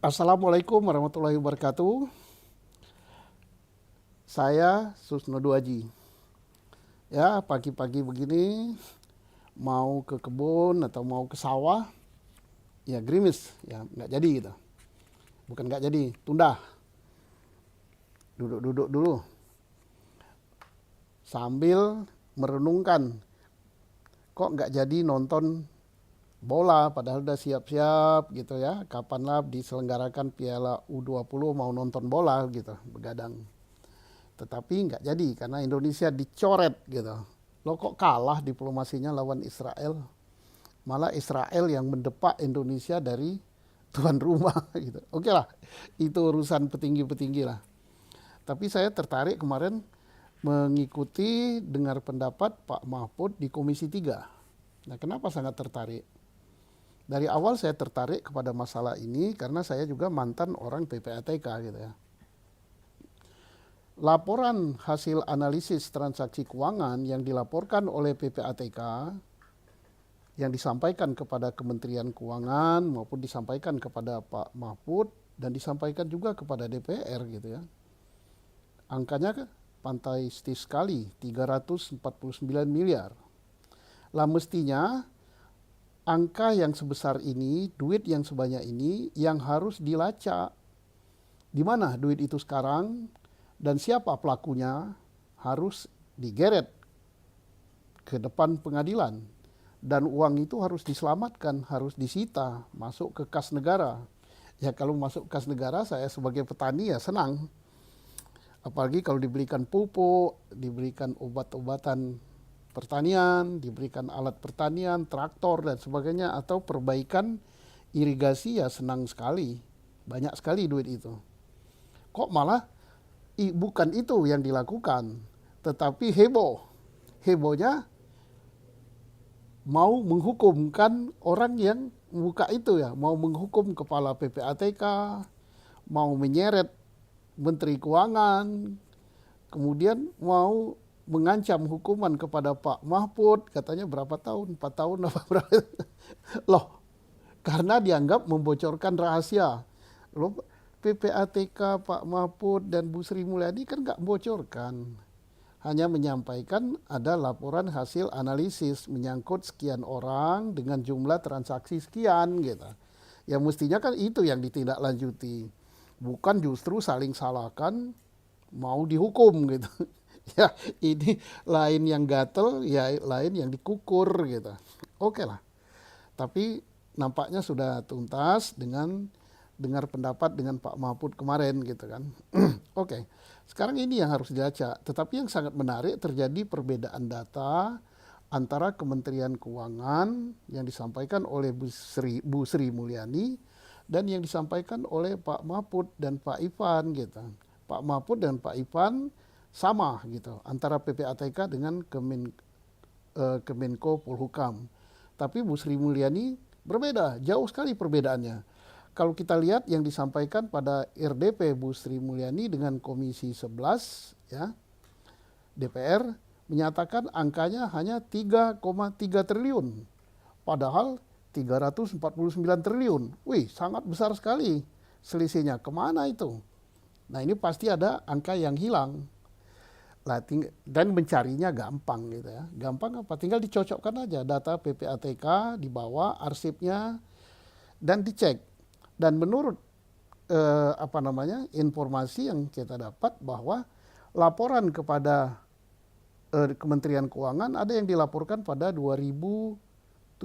Assalamualaikum warahmatullahi wabarakatuh. Saya Susno Duaji. Ya, pagi-pagi begini mau ke kebun atau mau ke sawah, ya gerimis, ya nggak jadi gitu. Bukan nggak jadi, tunda. Duduk-duduk dulu sambil merenungkan, kok nggak jadi nonton bola padahal udah siap-siap gitu ya. Kapanlah diselenggarakan Piala U20 mau nonton bola gitu, begadang. Tetapi nggak jadi karena Indonesia dicoret gitu. Lo kok kalah diplomasinya lawan Israel? Malah Israel yang mendepak Indonesia dari tuan rumah gitu. Oke lah, itu urusan petinggi-petinggi lah. Tapi saya tertarik kemarin mengikuti dengar pendapat Pak Mahfud di Komisi 3. Nah, kenapa sangat tertarik? Dari awal saya tertarik kepada masalah ini karena saya juga mantan orang PPATK gitu ya. Laporan hasil analisis transaksi keuangan yang dilaporkan oleh PPATK yang disampaikan kepada Kementerian Keuangan maupun disampaikan kepada Pak Mahfud dan disampaikan juga kepada DPR gitu ya. Angkanya fantastis sekali, 349 miliar. Lah mestinya angka yang sebesar ini, duit yang sebanyak ini yang harus dilacak. Di mana duit itu sekarang? Dan siapa pelakunya harus digeret ke depan pengadilan. Dan uang itu harus diselamatkan, harus disita, masuk ke kas negara. Ya kalau masuk kas negara saya sebagai petani ya senang. Apalagi kalau diberikan pupuk, diberikan obat-obatan pertanian, diberikan alat pertanian, traktor dan sebagainya. Atau perbaikan irigasi ya senang sekali. Banyak sekali duit itu. Kok malah bukan itu yang dilakukan, tetapi heboh. Hebohnya mau menghukumkan orang yang buka itu ya, mau menghukum kepala PPATK, mau menyeret Menteri Keuangan, kemudian mau mengancam hukuman kepada Pak Mahfud, katanya berapa tahun, 4 tahun apa berapa. Loh, karena dianggap membocorkan rahasia. Loh, PPATK, Pak Mahfud dan Bu Sri Mulyani kan nggak bocorkan, hanya menyampaikan ada laporan hasil analisis menyangkut sekian orang dengan jumlah transaksi sekian gitu. Ya mestinya kan itu yang ditindaklanjuti, bukan justru saling salahkan mau dihukum gitu. Ya ini lain yang gatel, ya lain yang dikukur gitu. Oke lah, tapi nampaknya sudah tuntas dengan dengar pendapat dengan Pak Mahfud kemarin gitu kan. Oke, sekarang ini yang harus dilacak. Tetapi yang sangat menarik terjadi perbedaan data antara Kementerian Keuangan yang disampaikan oleh Bu Sri Mulyani dan yang disampaikan oleh Pak Mahfud dan Pak Ivan gitu. Pak Mahfud dan Pak Ivan sama gitu antara PPATK dengan Kemenko Polhukam. Tapi Bu Sri Mulyani berbeda, jauh sekali perbedaannya. Kalau kita lihat yang disampaikan pada RDP Bu Sri Mulyani dengan Komisi 11 ya, DPR menyatakan angkanya hanya 3,3 triliun. Padahal 349 triliun. Wih, sangat besar sekali selisihnya. Kemana itu? Nah ini pasti ada angka yang hilang. Dan mencarinya gampang gitu ya. Gampang apa? Tinggal dicocokkan aja data PPATK, dibawa arsipnya dan dicek. Dan menurut informasi yang kita dapat bahwa laporan kepada Kementerian Keuangan ada yang dilaporkan pada 2017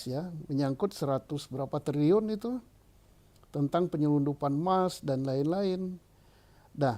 ya, menyangkut 100 berapa triliun itu tentang penyelundupan emas dan lain-lain. Nah,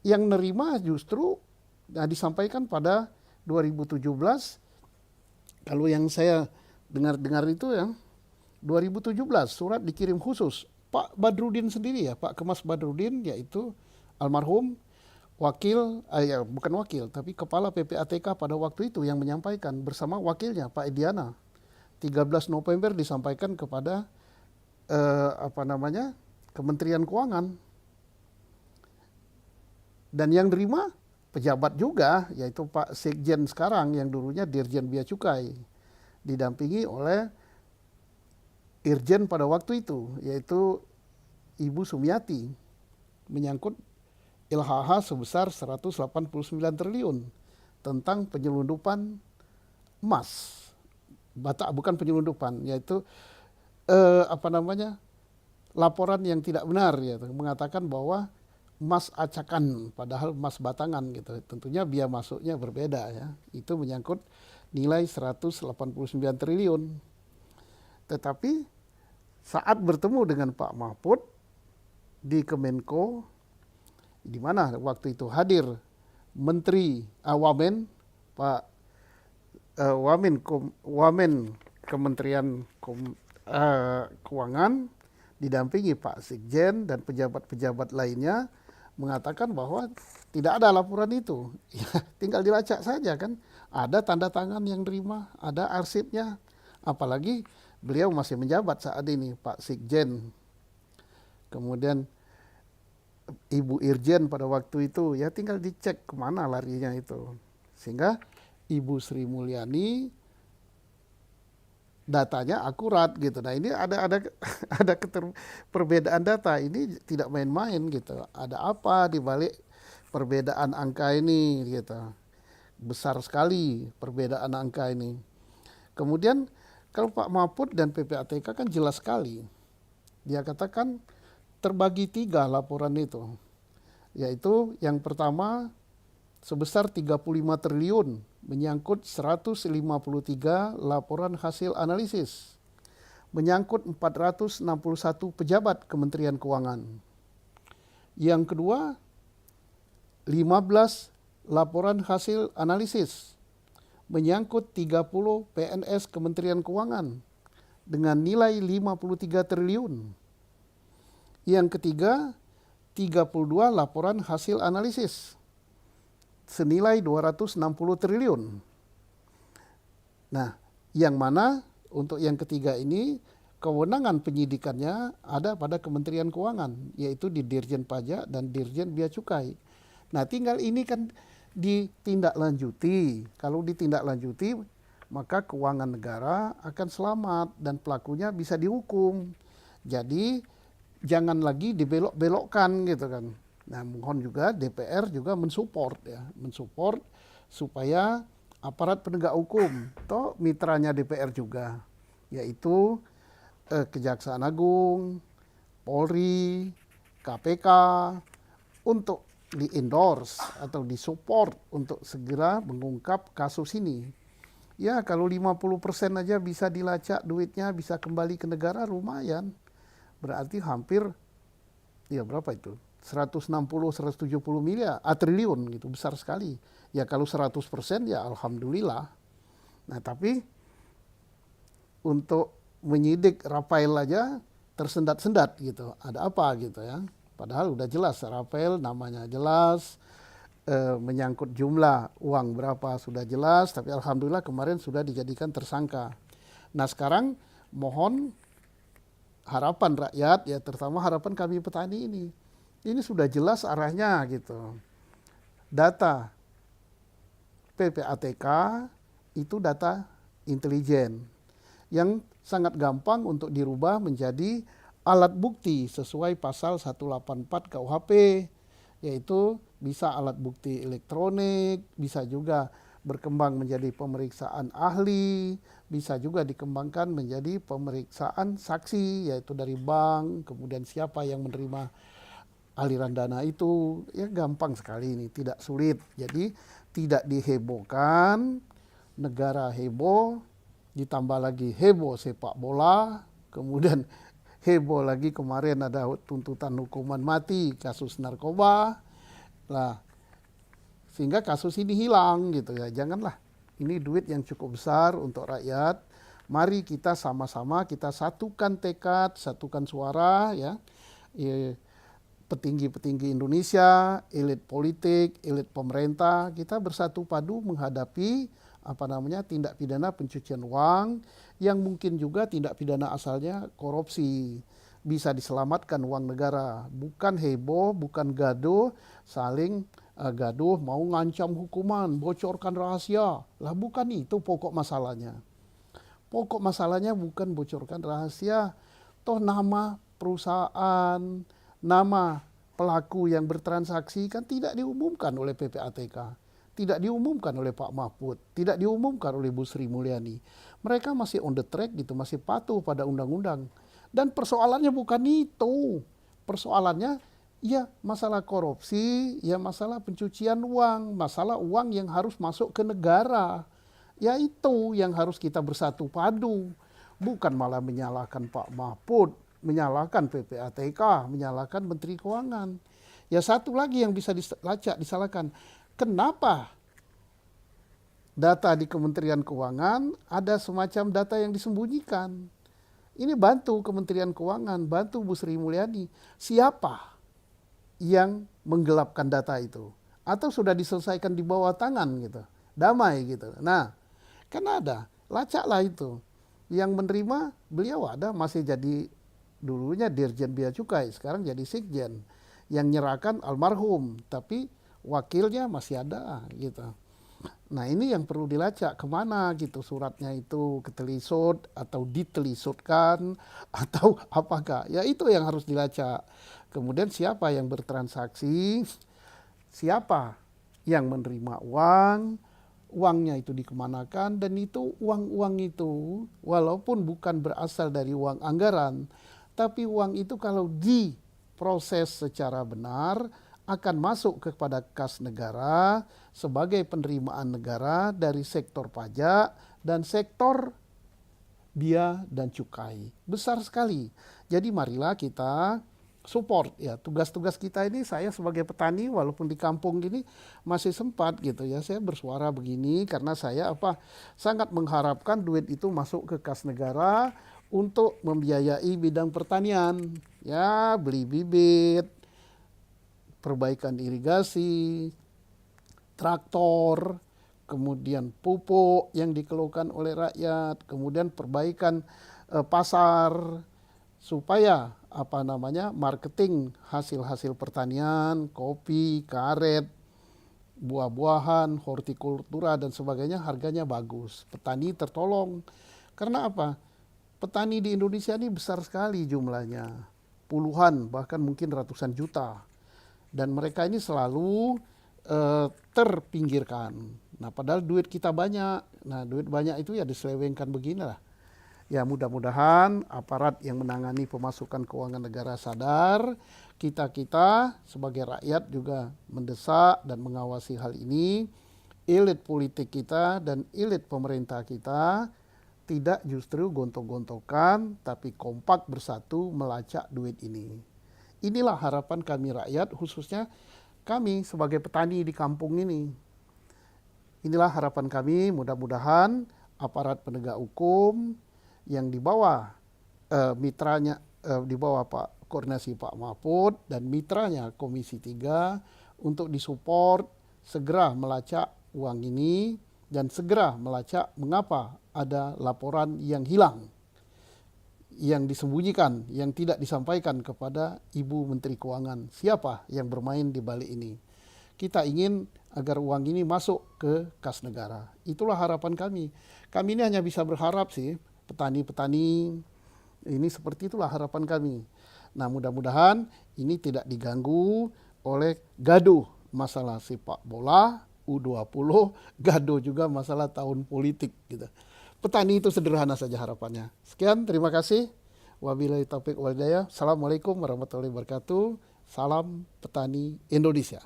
yang nerima justru disampaikan pada 2017. Kalau yang saya dengar itu ya 2017 surat dikirim khusus Pak Badrudin sendiri ya, Pak Kemas Badrudin, yaitu almarhum bukan wakil tapi kepala PPATK pada waktu itu yang menyampaikan bersama wakilnya Pak Ediana. 13 November disampaikan kepada Kementerian Keuangan. Dan yang terima pejabat juga, yaitu Pak Sekjen sekarang yang dulunya Dirjen Bea Cukai, didampingi oleh Irjen pada waktu itu, yaitu Ibu Sumiati menyangkut LHH sebesar 189 triliun tentang penyelundupan emas. Bukan penyelundupan, yaitu laporan yang tidak benar, yaitu mengatakan bahwa emas acakan padahal emas batangan gitu. Tentunya biaya masuknya berbeda ya. Itu menyangkut nilai 189 triliun. Tetapi saat bertemu dengan Pak Mahfud di Kemenko, di mana waktu itu hadir Menteri Wamen, Pak Wamen Kementerian Keuangan, didampingi Pak Sekjen dan pejabat-pejabat lainnya, mengatakan bahwa tidak ada laporan itu. Ya, tinggal dilacak saja kan. Ada tanda tangan yang terima, ada arsipnya. Apalagi beliau masih menjabat saat ini, Pak Sekjen. Kemudian Ibu Irjen pada waktu itu, ya tinggal dicek kemana larinya itu. Sehingga Ibu Sri Mulyani datanya akurat gitu. Nah ini ada perbedaan data, ini tidak main-main gitu. Ada apa di balik perbedaan angka ini gitu. Besar sekali perbedaan angka ini. Kemudian kalau Pak Mahfud dan PPATK kan jelas sekali. Dia katakan terbagi 3 laporan itu. Yaitu yang pertama sebesar 35 triliun menyangkut 153 laporan hasil analisis, menyangkut 461 pejabat Kementerian Keuangan. Yang kedua, 15 laporan hasil analisis, menyangkut 30 PNS Kementerian Keuangan dengan nilai 53 triliun. Yang ketiga, 32 laporan hasil analisis senilai 260 triliun. Nah, yang mana untuk yang ketiga ini kewenangan penyidikannya ada pada Kementerian Keuangan, yaitu di Dirjen Pajak dan Dirjen Bea Cukai. Nah, tinggal ini kan ditindaklanjuti. Kalau ditindaklanjuti, maka keuangan negara akan selamat dan pelakunya bisa dihukum. Jadi jangan lagi dibelok-belokkan gitu kan. Nah, mohon juga DPR juga mensupport supaya aparat penegak hukum, toh mitranya DPR juga, yaitu Kejaksaan Agung, Polri, KPK, untuk di-endorse atau disupport untuk segera mengungkap kasus ini. Ya, kalau 50% aja bisa dilacak duitnya, bisa kembali ke negara, lumayan. Berarti hampir, ya berapa itu? 160-170 miliar, triliun gitu, besar sekali. Ya kalau 100% ya alhamdulillah. Nah tapi untuk menyidik Rafael aja tersendat-sendat gitu. Ada apa gitu ya. Padahal udah jelas Rafael namanya jelas, menyangkut jumlah uang berapa sudah jelas, tapi alhamdulillah kemarin sudah dijadikan tersangka. Nah sekarang mohon harapan rakyat, ya terutama harapan kami petani ini sudah jelas arahnya gitu. Data PPATK itu data intelijen yang sangat gampang untuk dirubah menjadi alat bukti sesuai pasal 184 KUHP, yaitu bisa alat bukti elektronik, bisa juga berkembang menjadi pemeriksaan ahli, bisa juga dikembangkan menjadi pemeriksaan saksi, yaitu dari bank, kemudian siapa yang menerima aliran dana itu. Ya gampang sekali ini, tidak sulit. Jadi tidak dihebohkan, negara heboh, ditambah lagi heboh sepak bola, kemudian heboh lagi kemarin ada tuntutan hukuman mati kasus narkoba. Lah, sehingga kasus ini hilang gitu ya. Janganlah, ini duit yang cukup besar untuk rakyat. Mari kita sama-sama kita satukan tekad, satukan suara ya. Petinggi-petinggi Indonesia, elit politik, elit pemerintah, kita bersatu padu menghadapi tindak pidana pencucian uang yang mungkin juga tindak pidana asalnya korupsi. Bisa diselamatkan uang negara, bukan heboh, bukan gaduh, saling gaduh mau ngancam hukuman, bocorkan rahasia. Lah bukan itu pokok masalahnya. Pokok masalahnya bukan bocorkan rahasia. Toh nama perusahaan, nama pelaku yang bertransaksi kan tidak diumumkan oleh PPATK, tidak diumumkan oleh Pak Mahfud, tidak diumumkan oleh Bu Sri Mulyani. Mereka masih on the track gitu, masih patuh pada undang-undang. Dan persoalannya bukan itu. Persoalannya ya masalah korupsi, ya masalah pencucian uang, masalah uang yang harus masuk ke negara. Ya itu yang harus kita bersatu padu. Bukan malah menyalahkan Pak Mahfud, menyalahkan PPATK, menyalahkan Menteri Keuangan. Ya satu lagi yang bisa dilacak, disalahkan. Kenapa data di Kementerian Keuangan ada semacam data yang disembunyikan? Ini bantu Kementerian Keuangan, bantu Bu Sri Mulyani. Siapa yang menggelapkan data itu? Atau sudah diselesaikan di bawah tangan gitu, damai gitu. Nah, kan ada, lacaklah itu. Yang menerima beliau ada, masih jadi dulunya Dirjen Bea Cukai, sekarang jadi Sekjen. Yang nyerahkan almarhum, tapi wakilnya masih ada gitu. Nah ini yang perlu dilacak, kemana gitu suratnya itu, ketelisut atau ditelisutkan atau apakah, ya itu yang harus dilacak. Kemudian siapa yang bertransaksi, siapa yang menerima uang, uangnya itu dikemanakan, dan itu uang-uang itu walaupun bukan berasal dari uang anggaran, tapi uang itu kalau diproses secara benar akan masuk kepada kas negara sebagai penerimaan negara dari sektor pajak dan sektor bea dan cukai. Besar sekali. Jadi marilah kita support ya tugas-tugas kita ini. Saya sebagai petani walaupun di kampung gini masih sempat gitu ya saya bersuara begini karena saya sangat mengharapkan duit itu masuk ke kas negara untuk membiayai bidang pertanian. Ya, beli bibit, perbaikan irigasi, traktor, kemudian pupuk yang dikeluhkan oleh rakyat, kemudian perbaikan pasar supaya marketing hasil-hasil pertanian, kopi, karet, buah-buahan, hortikultura dan sebagainya harganya bagus. Petani tertolong. Karena apa? Petani di Indonesia ini besar sekali jumlahnya. Puluhan bahkan mungkin ratusan juta. Dan mereka ini selalu terpinggirkan. Nah padahal duit kita banyak. Nah duit banyak itu ya diselewengkan beginilah. Ya mudah-mudahan aparat yang menangani pemasukan keuangan negara sadar. Kita sebagai rakyat juga mendesak dan mengawasi hal ini. Elit politik kita dan elit pemerintah kita tidak justru gontok-gontokan tapi kompak bersatu melacak duit ini. Inilah harapan kami rakyat, khususnya kami sebagai petani di kampung ini. Inilah harapan kami, mudah-mudahan aparat penegak hukum yang di bawah mitranya, di bawah koordinasi Pak Mahfud dan mitranya Komisi 3 untuk disupport segera melacak uang ini dan segera melacak mengapa ada laporan yang hilang, yang disembunyikan, yang tidak disampaikan kepada Ibu Menteri Keuangan. Siapa yang bermain di balik ini? Kita ingin agar uang ini masuk ke kas negara. Itulah harapan kami. Kami ini hanya bisa berharap sih, petani-petani ini seperti itulah harapan kami. Nah mudah-mudahan ini tidak diganggu oleh gaduh masalah sepak bola, U20, gaduh juga masalah tahun politik gitu. Petani itu sederhana saja harapannya. Sekian, terima kasih. Wabillahi taufiq wal hidayah. Assalamualaikum warahmatullahi wabarakatuh. Salam petani Indonesia.